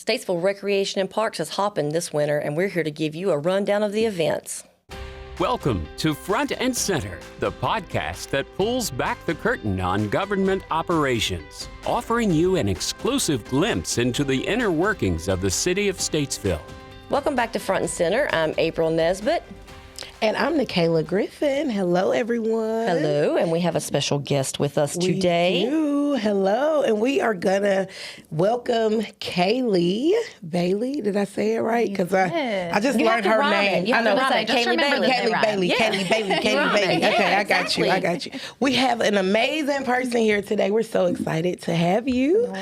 Statesville Recreation and Parks is hopping this winter, and we're here to give you a rundown of the events. Welcome to Front and Center, the podcast that pulls back the curtain on government operations, offering you an exclusive glimpse into the inner workings of the city of Statesville. Welcome back to Front and Center. I'm April Nesbitt. And I'm Nikayla Griffin. Hello, everyone. Hello, and we have a special guest with us today. We do. Hello, and we are gonna welcome Kaylee Bailey. Did I say it right? Because I just learned her name. I know. Kaylee Bailey. Kaylee Bailey. Okay, I got you. I got you. We have an amazing person here today. We're so excited to have you.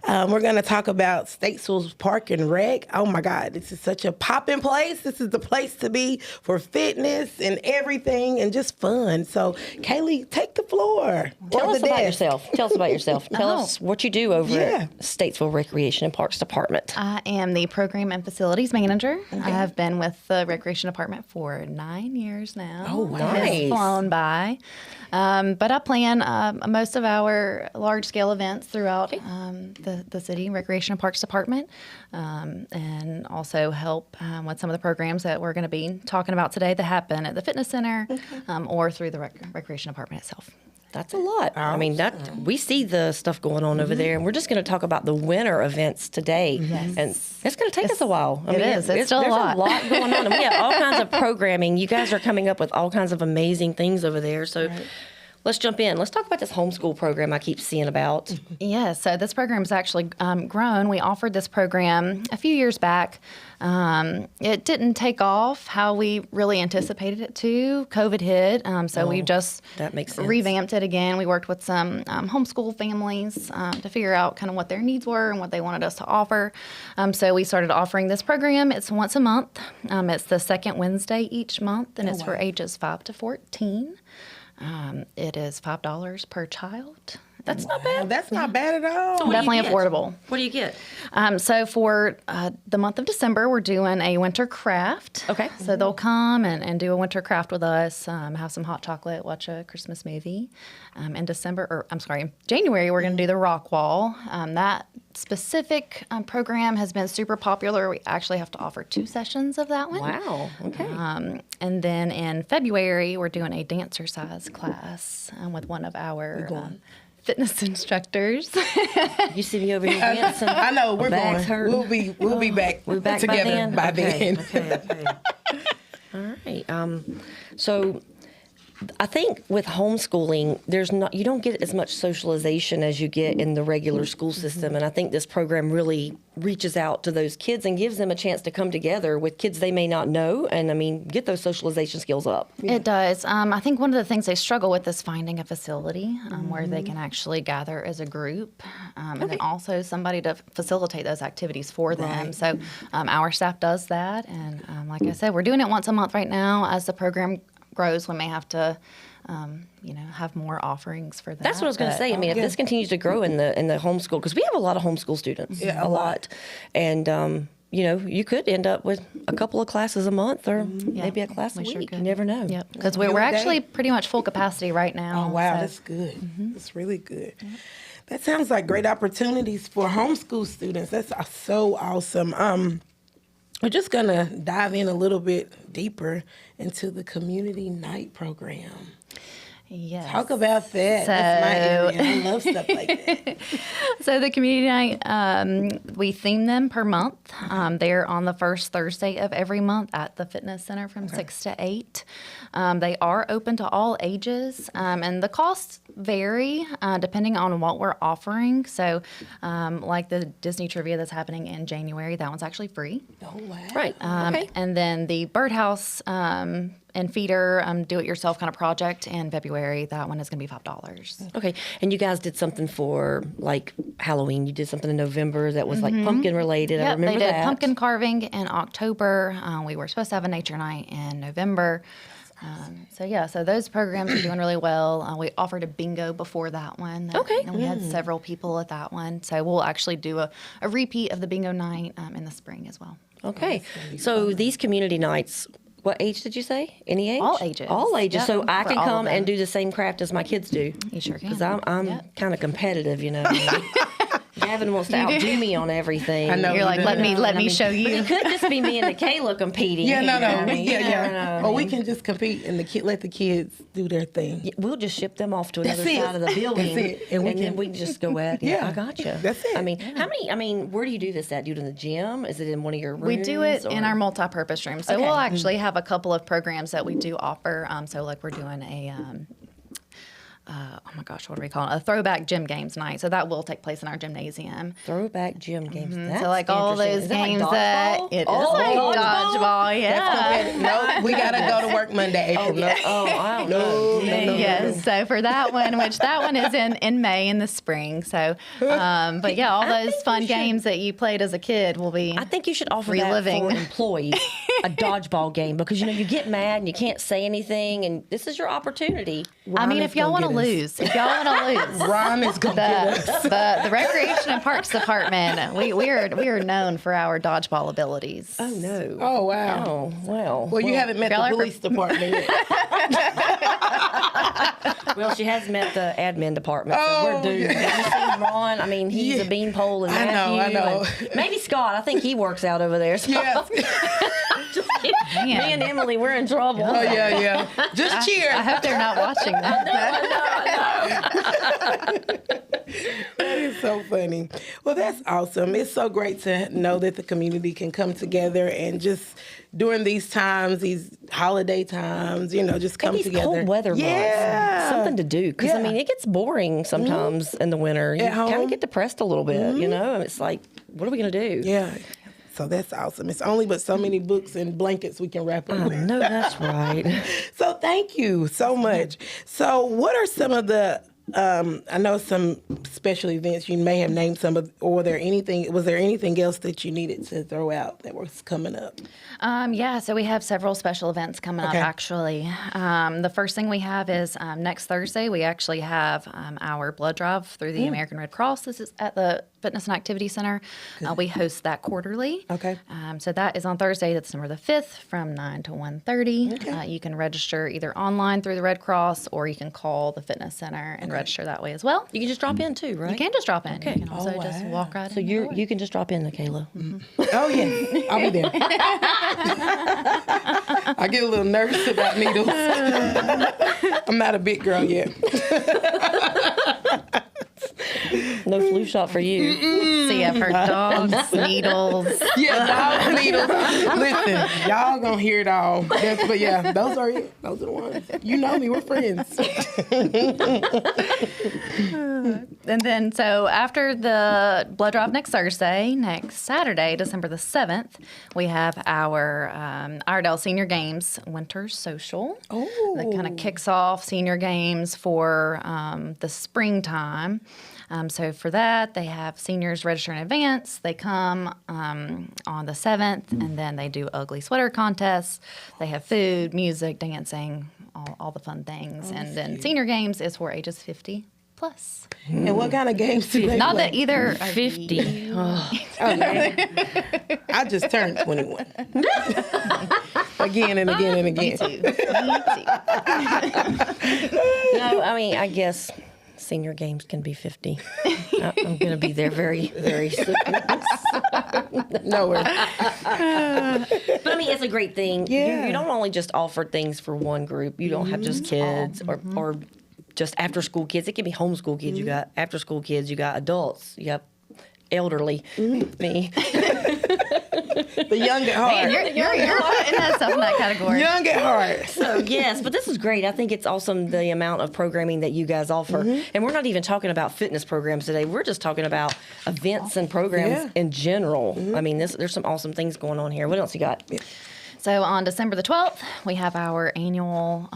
We're gonna talk about Statesville's Park and Rec. Oh my God, this is such a poppin' place. This is the place to be for fitness and everything and just fun. So, Kaylee, take the floor. Tell us about yourself. Tell us what you do over at Statesville Recreation and Parks Department. I am the Program and Facilities Manager. Okay. I have been with the Recreation Department for 9 years now. Oh, wow. Nice. It's flown by. But I plan most of our large-scale events throughout the city Recreation and Parks Department, and also help with some of the programs that we're going to be talking about today that happen at the fitness center or through the Recreation Department itself. That's a lot. I mean, we see the stuff going on over there, and we're just going to talk about the winter events today. Yes. And it's going to take us a while. It's still there's a lot. a lot going on, and we have all kinds of programming. You guys are coming up with all kinds of amazing things over there. So let's jump in. Let's talk about this homeschool program I keep seeing about. Yeah, so this program's actually grown. We offered this program a few years back. It didn't take off how we really anticipated it to. COVID hit, so we just that makes sense. Revamped it again. We worked with some homeschool families to figure out kind of what their needs were and what they wanted us to offer. So we started offering this program. It's once a month. It's the second Wednesday each month, and it's for ages 5 to 14. It is $5 per child. That's not bad. That's not bad at all. So Definitely affordable. What do you get? So for the month of December, we're doing a winter craft. Okay. So they'll come and do a winter craft with us, have some hot chocolate, watch a Christmas movie. In January, we're going to do the rock wall. That specific program has been super popular. We actually have to offer 2 sessions of that one. Wow. Okay. And then in February, we're doing a dancercise class with one of our fitness instructors. You see me over here dancing? I know, we're going. Hurt. We'll be back together by then. Okay. All right. So I think with homeschooling, you don't get as much socialization as you get in the regular school system, and I think this program really reaches out to those kids and gives them a chance to come together with kids they may not know, and get those socialization skills up. It does. I think one of the things they struggle with is finding a facility where they can actually gather as a group, and then also somebody to facilitate those activities for them. So our staff does that, and like I said, we're doing it once a month right now. As the program grows, we may have to, have more offerings for that. That's what I was going to say. I mean, if this continues to grow in the homeschool, because we have a lot of homeschool students, a lot, and you could end up with a couple of classes a month, or maybe a class a week. You never know. Yep, because we're actually pretty much full capacity right now. Oh wow, that's good. That's really good. That sounds like great opportunities for homeschool students. That's so awesome. We're just going to dive in a little bit deeper into the community night program. Yes. Talk about that. That's my area. I love stuff like that. So the community night, we theme them per month. They're on the first Thursday of every month at the fitness center from 6 to 8. They are open to all ages, and the costs vary depending on what we're offering. So like the Disney trivia that's happening in January, that one's actually free. Oh, wow. Right. Okay. And then the birdhouse and feeder do-it-yourself kind of project in February, that one is going to be $5. Okay. And you guys did something for, like, Halloween. You did something in November that was, like, pumpkin-related. I remember they did that. pumpkin carving in October. We were supposed to have a nature night in November. So those programs are doing really well. We offered a bingo before that one. Okay. And we had several people at that one. So we'll actually do a repeat of the bingo night in the spring as well. Okay. So these community nights, what age did you say? Any age? All ages. All ages. Yep. So I For can all of come them. and do the same craft as my kids do. You sure can. Because I'm kind of competitive, Gavin wants to outdo me on everything. I know. You're like, let me show But you. it could just be me and Kayla competing. Yeah, no. I mean, Yeah. Or we can just compete and let the kids do their thing. We'll just ship them off to another That's it. side of the building, That's it. and, And then we can just go at it. Yeah. I gotcha. That's it. I mean, where do you do this at? Do you do it in the gym? Is it in one of your rooms? We do it in or- our multi-purpose room. So Okay. we'll actually have a couple of programs that we do offer. So like we're doing a, oh my gosh, what do we call it? A throwback gym games night. So that will take place in our gymnasium. Throwback gym games. That's So like all interesting. those Is that like games dodgeball? it is Oh, like dodgeball? dodgeball, yeah. No, we gotta go to work Monday, April. No. Oh, I don't know. Yes, so for that one, which that one is in May in the spring. So, but yeah, all those fun games that you played as a kid will be. I think you should offer Reliving. that for employees, a dodgeball game, because you get mad and you can't say anything, and this is your opportunity. I mean, Ron if is y'all gonna want to get us. lose, if y'all want to lose, Ron is gonna get us. the Recreation and Parks Department, we are known for our dodgeball abilities. Oh no. Oh wow. Oh well. Well, you haven't met y'all the are police department yet. Well, she has met the admin department, so Oh, we're doomed. Have you seen Ron? I mean, he's Yeah. a beanpole, and I know, Matthew, I know. and maybe Scott. I think he works out over there. So Yes. just kidding. Me and Emily, we're in trouble. Oh yeah. Just cheer. I hope they're not watching that. That is so funny. Well, that's awesome. It's so great to know that the community can come together and just during these times, these holiday times, just come These together. cold weather months, Yeah. something to do. Because Yeah. I mean, it gets boring sometimes in the winter. You At kind home. of get depressed a little bit. It's like, what are we gonna do? Yeah. So that's awesome. It's only but so many books and blankets we can wrap up. No, that's right. So thank you so much. So what are some of the I know some special events you may have named some of, or was there anything else that you needed to throw out that was coming up? Yeah, so we have several special events coming Okay. up, actually. The first thing we have is next Thursday, we actually have our blood drive through the American Red Cross. This is at the Fitness and Activity Center. We host that quarterly. Okay. So that is on Thursday, December the 5th from 9 to 1:30. You can register either online through the Red Cross or you can call the fitness center and register that way as well. You can just drop in too, right? You can just drop in. Okay. You can also just walk right So in. you can just drop in, Kayla. Oh yeah, I'll be there. I get a little nervous about needles. I'm not a big girl yet. No flu shot for you. See, I've heard dogs, needles. Yeah, dog needles. Listen, y'all gonna hear it all. But yeah, those are it. Those are the ones. You know me, we're friends. And then, so after the blood drive next Saturday, December the 7th, we have our Iredell Senior Games Winter Social. Oh. That kind of kicks off senior games for the springtime. So for that, they have seniors register in advance. They come on the 7th, and then they do ugly sweater contests. They have food, music, dancing, all the fun things. And then senior games is for ages 50 plus. And what kind of games do they Not play? that either are 50. I just turned 21. Again and again and again. No, I mean, I guess senior games can be 50. I'm going to be there very, very soon. No worries. But I mean, it's a great thing. Yeah. You don't only just offer things for one group. You don't have just kids or just after school kids. It can be homeschool kids. You got after school kids. You got adults. You have elderly. Me. The young at heart. You're putting yourself in that category. Young at heart. So yes, but this is great. I think it's awesome the amount of programming that you guys offer. And we're not even talking about fitness programs today. We're just talking about events and programs Yeah. in general. I mean, there's some awesome things going on here. What else you got? So on December the 12th, we have our annual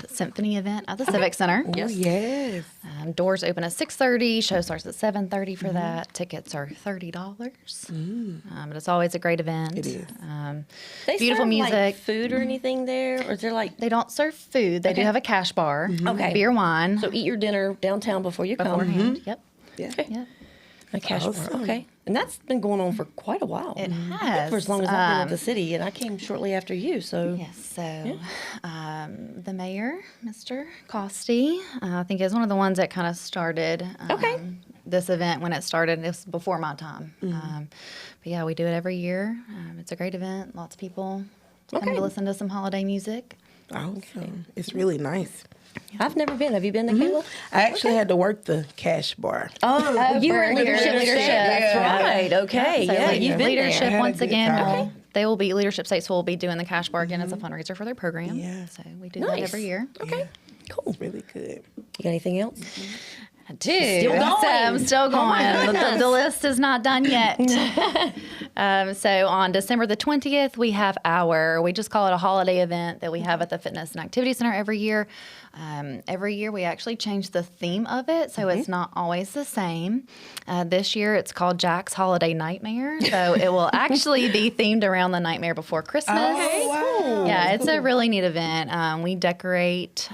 symphony event at the Civic Center. Oh, yes. Doors open at 6:30. Show starts at 7:30 for that. Tickets are $30. But it's always a great event. It is. They Beautiful serve, music. like, food or anything there, or is there like They don't serve food. They do have a cash bar. Okay. Beer, wine. so eat your dinner downtown before you come? beforehand. Yep. Yeah. Yep. A cash bar. Awesome. Okay, and that's been going on for quite a while. It has. For as long as I've been at the city, and I came shortly after you. So Yes, so the mayor, Mr. Costi, I think is one of the ones that kind of started this event when it started. It was before my time. But yeah, we do it every year. It's a great event. Lots of people come to listen to some holiday music. Awesome. It's really nice. I've never been. Have you been, Kayla? I actually had to work the cash bar. Oh, you were in leadership. That's right. Okay. So Yeah, you've been leadership there. Had a once good again. time. They will be leadership states will be doing the cash bar again as a fundraiser for their program. Yeah. So we do that Nice. every year. Okay. Cool. It's really good. You got anything else? I do. Still going. So I'm still going. The list is not done yet. So on December the 20th, we have we just call it a holiday event that we have at the Fitness and Activity Center every year. Every year we actually change the theme of it, so it's not always the same. This year it's called Jack's Holiday Nightmare, so it will actually be themed around the nightmare before Christmas. Oh, wow. Yeah, it's a really neat event. We decorate,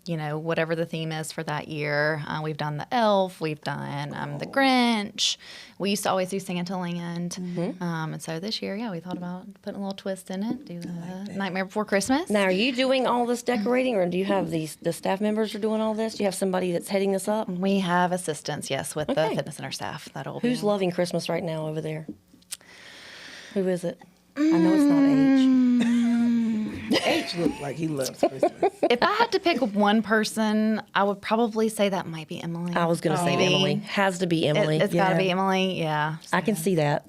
whatever the theme is for that year. We've done the elf, we've done the Grinch. We used to always do Santaland. And so this year, we thought about putting a little twist in it, do the Nightmare Before Christmas. Now, are you doing all this decorating, or do you have the staff members are doing all this? Do you have somebody that's heading this up? We have assistants, yes, with the Okay. fitness center staff. Who's loving Christmas right now over there? Who is it? I know it's not H. H looks like he loves Christmas. If I had to pick one person, I would probably say that might be Emily. I was going to say Maybe. Emily. Has to be Emily. It's got to be Emily, yeah. I can see that.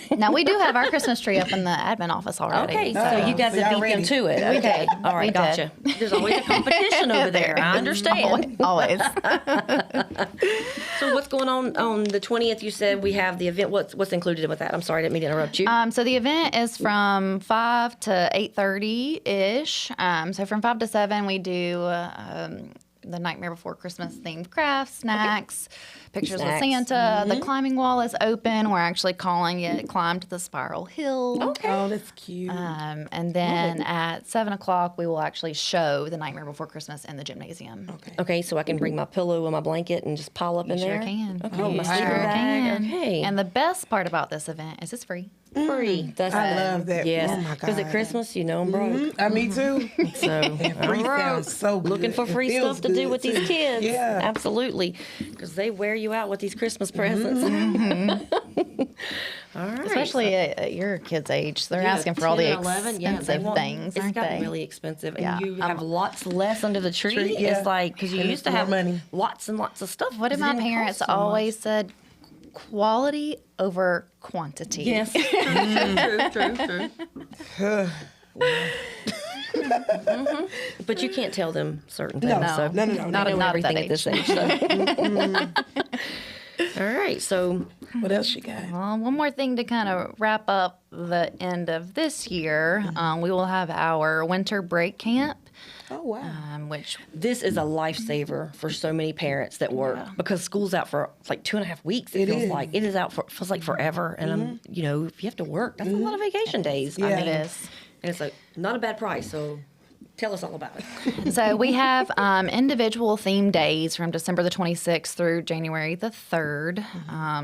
Now, we do have our Christmas tree up in the admin office already. Okay, so you guys so have y'all beat them ready. to it. We Okay, did. all right, We gotcha. did. There's always a competition over there. I understand. Always. So what's going on the 20th? You said we have the event. What's included with that? I'm sorry, I didn't mean to interrupt you. So the event is from 5 to 8:30-ish. So from 5 to 7, we do the Nightmare Before Christmas themed crafts, snacks, pictures Snacks. with Santa. The climbing wall is open. We're actually calling it Climb to the Spiral Hill. Oh, that's cute. And then at 7 o'clock, we will actually show the Nightmare Before Christmas in the gymnasium. Okay, so I can bring my pillow and my blanket and just pile up in Sure there? can. Okay, Oh, my wow. sleeping Sure bag. can. Okay. And the best part about this event is it's free. free. That's I love that. Yes. Oh, my Because at God. Christmas, you know I'm broke. Me too. So Free I'm broke. sounds so good. Looking for It free feels stuff to do good, with too. these kids. Yeah. Absolutely. Because they wear you out with these Christmas presents. All right. Especially at your kids' age. They're Yeah, asking for all the 10 and 11, yeah, they expensive want- things, It's aren't gotten they? really expensive, and Yeah. you have lots less under the tree. Tree, yeah. It's like because you And used it's to have more money. lots and lots of stuff. What did 'cause it my didn't parents cost so much. always said? Quality over quantity. Yes, true. But you can't tell them certain things. No, so no. they Not know at everything that at this age. So. All right, so What else you got? One more thing to kind of wrap up the end of this year. We will have our winter break camp, Oh, wow. which this is a lifesaver for so many parents that work because school's out for like 2.5 weeks. It feels is. like it is out for feels like forever, and if you have to work, that's a lot of vacation days. Yeah. it is. And it's not a bad price. So tell us all about it. So we have individual theme days from December the 26th through January the 3rd.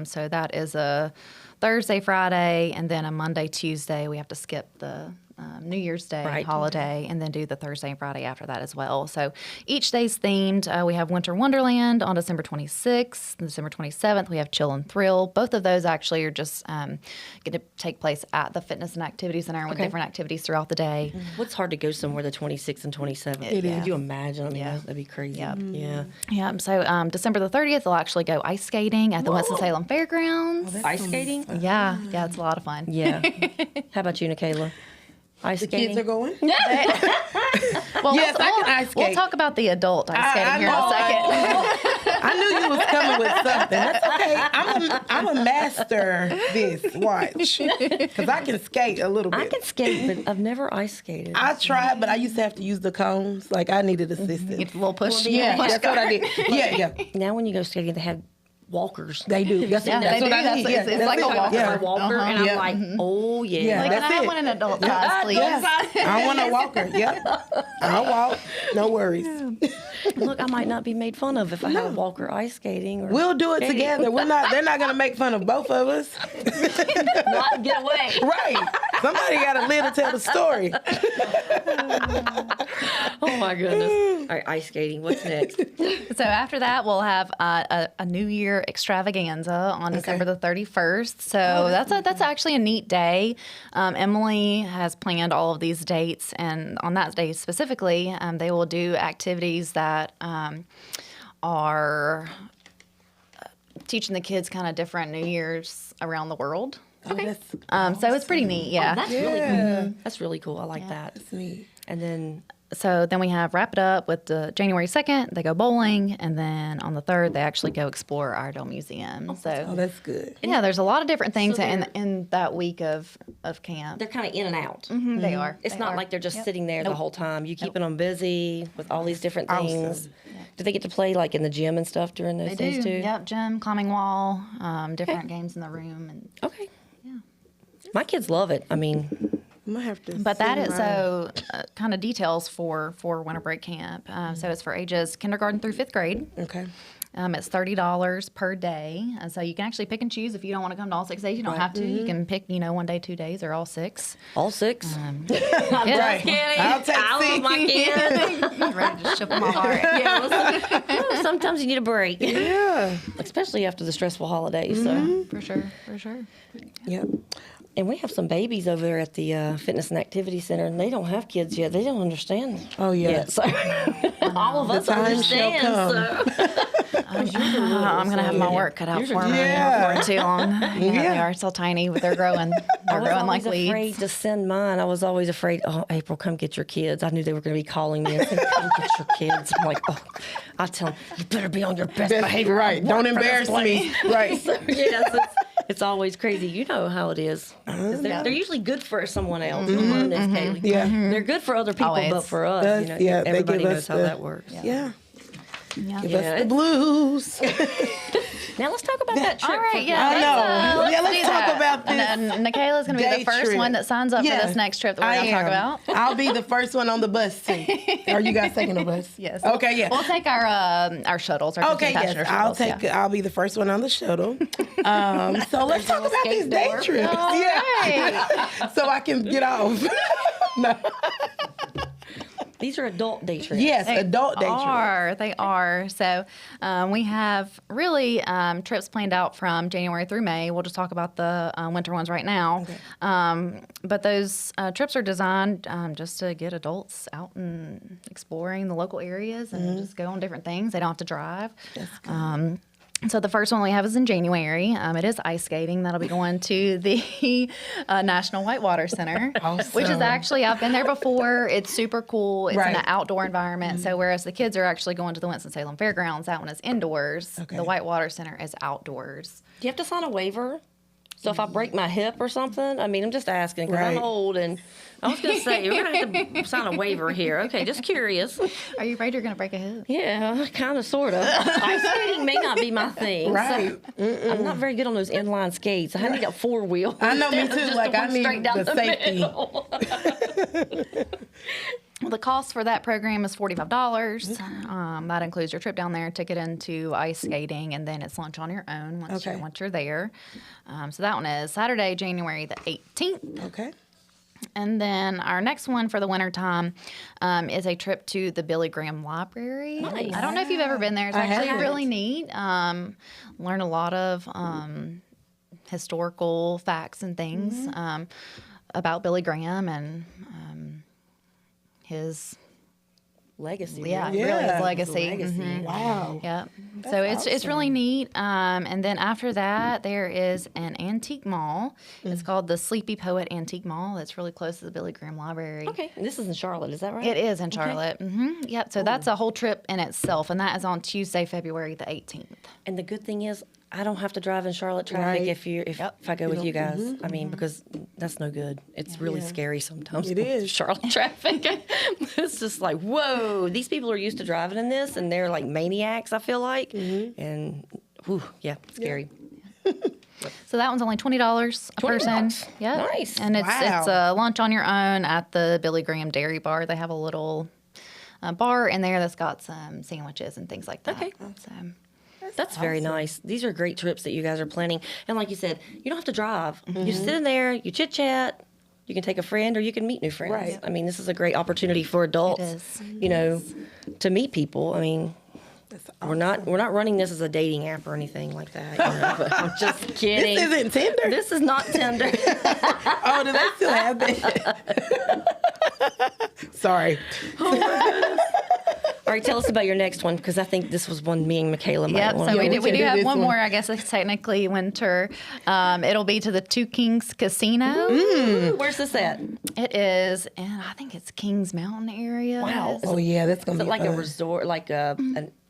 So that is a Thursday, Friday, and then a Monday, Tuesday. We have to skip the New Year's Day Right. holiday and then do the Thursday and Friday after that as well. So each day's themed. We have Winter Wonderland on December 26th. December 27th, we have Chill and Thrill. Both of those actually are just going to take place at the Fitness and Activity Center with different activities throughout the day. What's hard to go somewhere the 26th and 27th? It is. Could you imagine? I mean, Yeah. that'd be crazy. Yep. Yeah. Yeah, so December the 30th, they'll actually go ice skating at the Winston-Salem Fairgrounds. Ice skating? Yeah, it's a lot of fun. Yeah. How about you, Nikayla? Ice skating? Kids are going? Well, Yes, I can ice We'll skate. talk about the adult ice skating I here in a know. second. I knew you was coming with something. That's okay. I'm a master this. Watch. Because I can skate a little bit. I can skate, but I've never ice skated. I tried, but I used to have to use the cones. Like, I needed assistance. Get a little push. Yeah, that's what I did. Yeah. Now when you go skating, they have walkers. They do. That's Yeah, that's they what do. I That's- need. Yeah, it's that's like it. a walker. Yeah. Walker, and Yeah. I'm like, oh yeah. Yeah, Like, that's can I have it. one in adult size, please? Yeah. I want a walker. Yep. I'll walk. No worries. Look, I might not be made fun of if I had a walker ice skating. Or We'll do it together. They're not going to make fun of both of us. not get away. Right. Somebody got to live to tell the story. Oh my goodness. All right, ice skating. What's next? So after that, we'll have a New Year their extravaganza on December the 31st. So that's actually a neat day. Emily has planned all of these dates, and on that day specifically, they will do activities that are teaching the kids kind of different New Year's around the world. Okay. So it's pretty neat, yeah. That's really cool. That's really cool. I like that. That's neat. And then So then we have wrap it up with the January 2nd, they go bowling, and then on the 3rd, they actually go explore our Iredell Museum. Oh, So that's good. yeah, there's a lot of different things So in that week of camp. they're kind of in and out. They are. It's They not are. like they're just sitting there the whole time. You keeping Nope. them busy with all these different Awesome. things. Do they get to play like in the gym and stuff during those They days do. too? Yep, gym, climbing wall, different games in the room. And Okay. yeah. My kids love it. I mean, I'm gonna have to. But that send is mine. so kind of details for winter break camp. So it's for ages kindergarten through 5th grade. Okay. It's $30 per day. And so you can actually pick and choose if you don't want to come to all 6 days. You don't have to. You can pick, 1 day, 2 days, or all 6. all 6. Yeah. Right. I'll take I love six. my kids. Ready to ship them all out. Yeah, sometimes you need a break. Yeah. Especially after the stressful holidays. So. For sure, for sure. Yep. And we have some babies over there at the Fitness and Activity Center, and they don't have kids yet. They don't understand. Oh, yeah. Yet, so all of us time shall understand. come. So. I'm going to have my work cut out for me Yeah. for too long. Yeah, They are still tiny, but they're growing. They're I was growing like always afraid weeds. to send mine. I was always afraid, oh, April, come get your kids. I knew they were going to be calling me and saying, come get your kids. I'm like, oh, I tell them, you better be on your best behavior. Right. Don't embarrass me. Right. So, yes, it's always crazy. You know how it is. 'Cause they're usually good for someone else. I'm learning this, Kaylee. Yeah. They're good for other people, Always. but for us, That's- yeah, they everybody give us knows how the- that works. Yeah. Yeah. Give Yeah, us the blues. Now let's talk about that trip. All right, for- yeah. I know. Let's Yeah, let's do talk that. about this And Nikayla's going to be day the first trip. one that signs up Yeah, for this next trip that we're I going to talk am. about. I'll be the first one on the bus too. Are you guys taking the bus? Yes. Okay. Yeah. We'll take our shuttles. Our Okay, passenger yes, I'll shuttles, take. I'll be the first one on the shuttle. So let's talk about these escape day door. trips. All Yeah, so I can get off. No. These are adult day trips. Yes, adult day trips. They are. So we have really trips planned out from January through May. We'll just talk about the winter ones right now. But those trips are designed just to get adults out and exploring the local areas and just go on different things. They don't have to drive. So the first one we have is in January. It is ice skating. That'll be going to the National Whitewater Center, which is Awesome. actually, I've been there before. It's super cool. It's Right. in an outdoor environment. So whereas the kids are actually going to the Winston-Salem Fairgrounds, that one is indoors. Okay. The Whitewater Center is outdoors. Do you have to sign a waiver? So if I break my hip or something, I mean, I'm just asking because Right. I'm old and I was going to say, we're going to have to sign a waiver here. Okay, just curious. Are you afraid you're going to break a hip? Yeah, kind of, sort of. Ice skating may not be my thing. Right. So I'm not very good on those inline skates. I need a 4-wheel. I know, me instead of too. just Like, the I one need straight down the safety. middle. Well, the cost for that program is $45. That includes your trip down there, ticket into ice skating, and then it's lunch on your own once Okay. you're there. So that one is Saturday, January the 18th. Okay. And then our next one for the wintertime is a trip to the Billy Graham Library. Nice. I don't know if you've ever been there. It's I actually haven't. really neat. Learn a lot of historical facts and things about Billy Graham and his Legacy. really Yeah. his legacy. Legacy. Mhm. Wow. Yep. So it's really neat. And then after that, there is an antique mall. It's called the Sleepy Poet Antique Mall. That's really close to the Billy Graham Library. Okay, and this is in Charlotte, is that right? It is in Charlotte. Yep. So that's a whole trip in itself, and that is on Tuesday, February the 18th. And the good thing is, I don't have to drive in Charlotte traffic Right. if I go with you guys. I mean, because that's no good. It's really scary sometimes. It is. Charlotte traffic. It's just like, whoa, these people are used to driving in this, and they're like maniacs. I feel like, and whew, yeah, scary. So that one's only $20 a person. $20. Yeah. Nice. And it's Wow. a lunch on your own at the Billy Graham Dairy Bar. They have a little bar in there that's got some sandwiches and things like that. Okay. So That's very nice. These are great trips that you guys are planning. And like you said, you don't have to drive. You sit in there, you chit chat. You can take a friend or you can meet new friends. Right. I mean, this is a great opportunity for adults, is. you know, to meet people. I mean, That's We're not running this as a dating app or anything like that. You know, but I'm just kidding. This isn't Tinder. This is not Tinder. Oh, do they still have that? Sorry. All right, tell us about your next one, because I think this was one me and Michaela might Yep, want. so we we do can do have this one one. more. I guess it's technically winter. It'll be to the Two Kings Casino. Where's this at? It is, and I think it's Kings Mountain area. Wow. Oh yeah, that's gonna Is it be like a fun. resort, like a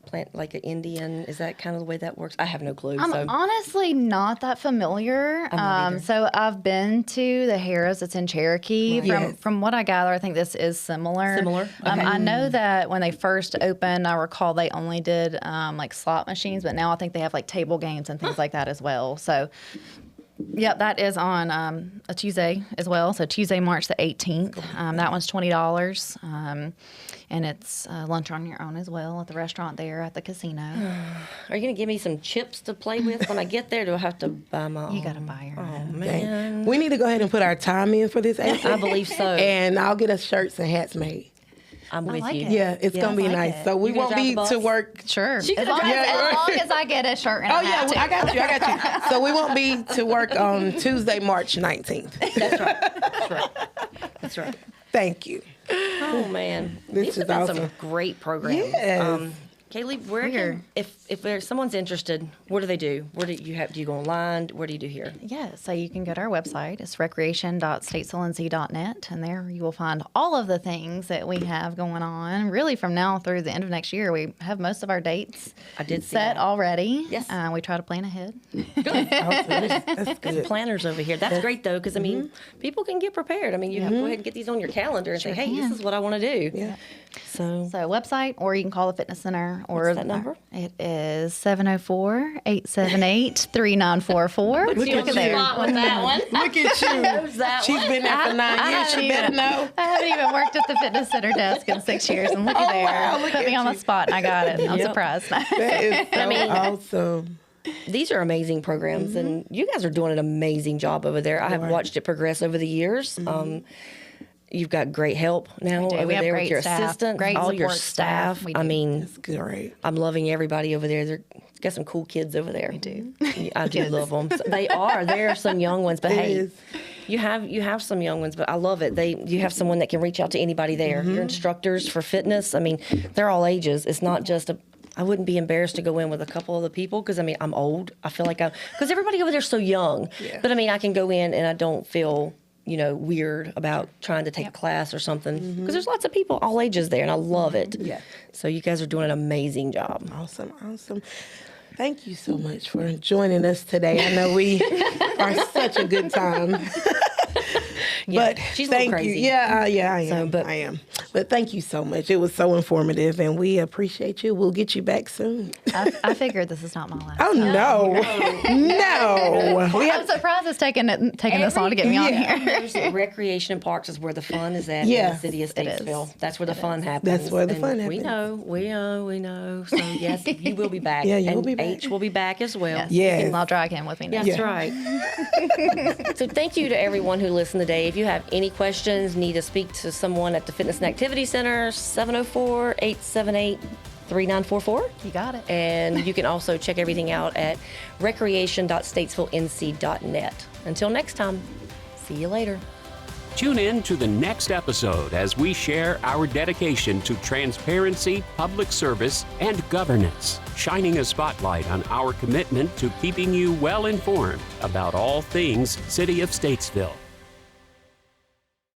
plant, like an Indian? Is that kind of the way that works? I have no clue. I'm so honestly not that familiar. not either. So I've been to the Harrah's. It's in Cherokee. Yes. From what I gather, I think this is similar. Similar? Okay. I know that when they first opened, I recall they only did like slot machines, but now I think they have like table games and things like that as well. So. Yep, that is on a Tuesday as well. So Tuesday, March the 18th. That one's $20. And it's lunch on your own as well at the restaurant there at the casino. are you going to give me some chips to play with when I get there? Do I have to buy my own? You got to buy your own. Man, We need to go ahead and put our time in for this. I believe so. And I'll get us shirts and hats made. I'm with like you. it. Yeah, it's gonna be I like nice. it. So we You gonna won't drive be the bus? to work. Sure. She As could long, drive- as long as I get a shirt and Oh a yeah, hat, too. I got you. So we won't be to work on Tuesday, March 19th. That's right. That's right. Thank you. Oh man, This these is have been awesome. some great programs. Yes. Kaylee, where can, if there's someone's interested, what do they do? Where do you have? Do you go online? What do you do here? Yeah, so you can go to our website. It's recreation.statesvillenc.net, and there you will find all of the things that we have going on. Really, from now through the end of next year, we have most of our dates I did see set that. already. Yes. We try to plan ahead. That's Good good. planners over here. That's great though, because I mean, people can get prepared. I mean, you have to go ahead and get these on your calendar and say, "Hey, can. this is what I want to do." Yeah. So, So website, or you can call the fitness center. Or What's that number? It is 704-878-3944. Put you on the spot with that one. Look at you. Knows that She's one. been there for 9 years. She better know. I haven't even worked at the fitness center desk in 6 years, and look at there. wow, look Put me at on the you. spot, and I got it. I'm Yep. surprised. That is so awesome. These are amazing programs, and you guys are doing an amazing job over there. I have watched it progress over the years. You've got great help now do. over We have there with great your staff, assistants, great all your support staff. staff. We I do. mean, That's great. I'm loving everybody over there. They're got some cool kids over there. We do. I do love them. They are. There are some young ones, but hey, is. you have some young ones, but I love it. You have someone that can reach out to anybody there. Your instructors for fitness. I mean, they're all ages. It's not just I wouldn't be embarrassed to go in with a couple of the people because I mean I'm old. I feel like because everybody over there's so young. Yeah. But I mean I can go in and I don't feel weird about trying to take a class or something because there's lots of people all ages there and I love it. Yeah. So you guys are doing an amazing job. Awesome. Thank you so much for joining us today. I know we are such a good time. Yeah, But she's a little thank crazy. you. Yeah, I am. but- I am. But thank you so much. It was so informative, and we appreciate you. We'll get you back soon. I figured this is not my last. Oh no, no. We I'm have surprised it's taking this long to get me on here. There's recreation and parks is where the fun is at in Yeah, the city of it is. Statesville. That's where the fun happens. That's where the And fun We happens. we know. So yes, you will be back. Yeah, you will and be back. H will be back as well. Yes. I'll drag him with me now. That's Yeah. right. So thank you to everyone who listened today. If you have any questions, need to speak to someone at the Fitness and Activity Center, 704-878-3944. You got it. And you can also check everything out at recreation.statesvillenc.net. Until next time, see you later. Tune in to the next episode as we share our dedication to transparency, public service, and governance, shining a spotlight on our commitment to keeping you well informed about all things City of Statesville.